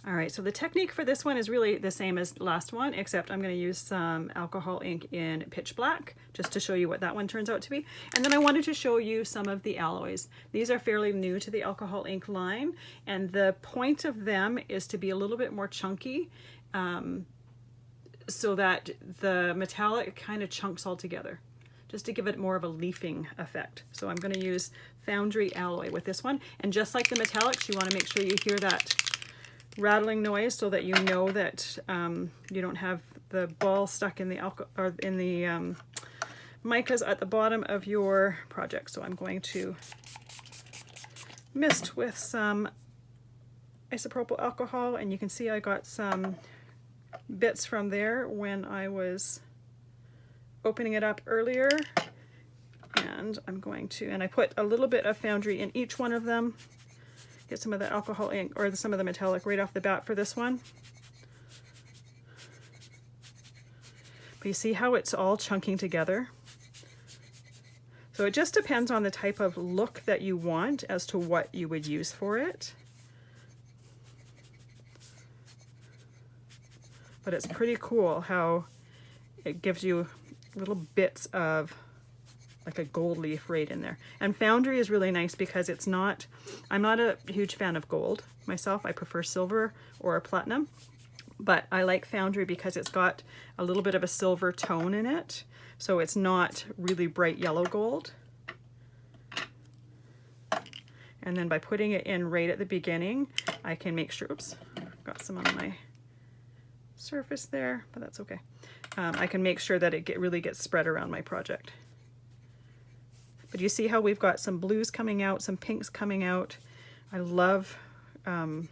All right, so the technique for this one is really the same as the last one, except I'm going to use some alcohol ink in pitch black just to show you what that one turns out to be. And then I wanted to show you some of the alloys. These are fairly new to the alcohol ink line, and the point of them is to be a little bit more chunky so that the metallic kind of chunks all together, just to give it more of a leafing effect. So I'm going to use Foundry Alloy with this one. And just like the metallics, you want to make sure you hear that rattling noise so that you know that you don't have the ball stuck in the micas at the bottom of your project. So I'm going to mist with some isopropyl alcohol, and you can see I got some bits from there when I was opening it up earlier. And I'm going to, and I put a little bit of Foundry in each one of them. Get some of the alcohol ink or some of the metallic right off the bat for this one. But you see how it's all chunking together? So it just depends on the type of look that you want as to what you would use for it. But it's pretty cool how it gives you little bits of like a gold leaf right in there. And Foundry is really nice because it's not, I'm not a huge fan of gold myself. I prefer silver or platinum, but I like Foundry because it's got a little bit of a silver tone in it. So it's not really bright yellow gold. And then by putting it in right at the beginning, I can make sure, oops, got some on my surface there, but that's okay. I can make sure that it really gets spread around my project. But you see how we've got some blues coming out, some pinks coming out. I love the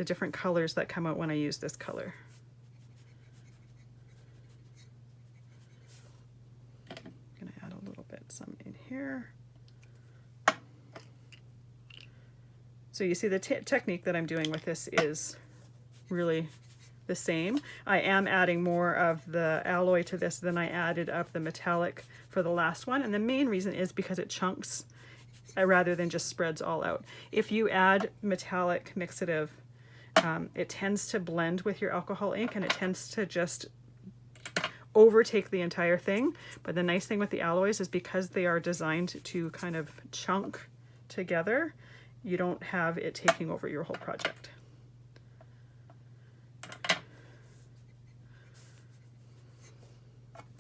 different colors that come out when I use this color. I'm gonna add a little bit some in here. So you see the technique that I'm doing with this is really the same. I am adding more of the alloy to this than I added of the metallic for the last one, and the main reason is because it chunks rather than just spreads all out. If you add metallic mixative, it tends to blend with your alcohol ink and it tends to just overtake the entire thing. But the nice thing with the alloys is because they are designed to kind of chunk together, you don't have it taking over your whole project.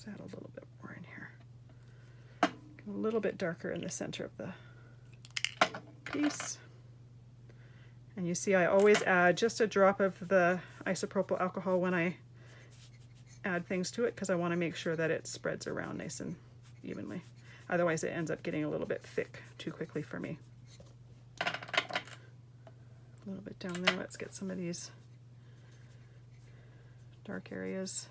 Add a little bit more in here. A little bit darker in the center of the piece. And you see I always add just a drop of the isopropyl alcohol when I add things to it because I want to make sure that it spreads around nice and evenly. Otherwise it ends up getting a little bit thick too quickly for me. A little bit down there. Let's get some of these dark areas.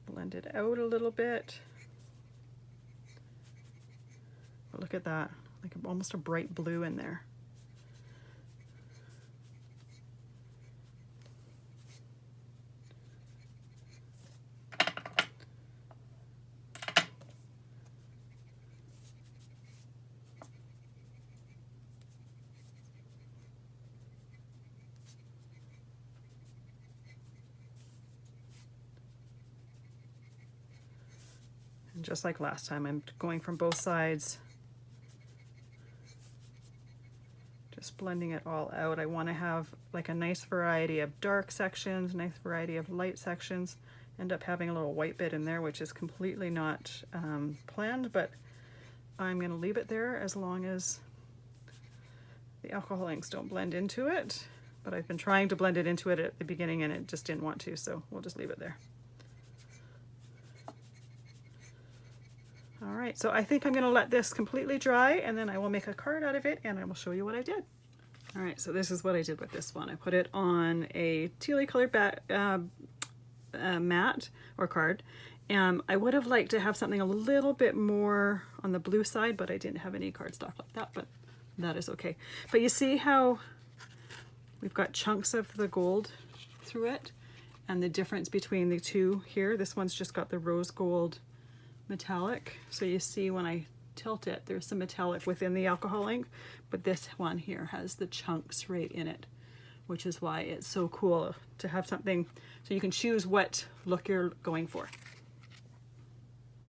Blend it out a little bit. But look at that, like almost a bright blue in there. And just like last time, I'm going from both sides, just blending it all out. I want to have like a nice variety of dark sections, nice variety of light sections. End up having a little white bit in there, which is completely not planned, but I'm going to leave it there as long as the alcohol inks don't blend into it. But I've been trying to blend it into it at the beginning and it just didn't want to, so we'll just leave it there. All right, so I think I'm going to let this completely dry and then I will make a card out of it and I will show you what I did. All right, so this is what I did with this one. I put it on a tealy colored mat or card. I would have liked to have something a little bit more on the blue side, but I didn't have any cardstock like that, but that is okay. But you see how we've got chunks of the gold through it and the difference between the two here. This one's just got the rose gold metallic. So you see when I tilt it, there's some metallic within the alcohol ink, but this one here has the chunks right in it, which is why it's so cool to have something so you can choose what look you're going for.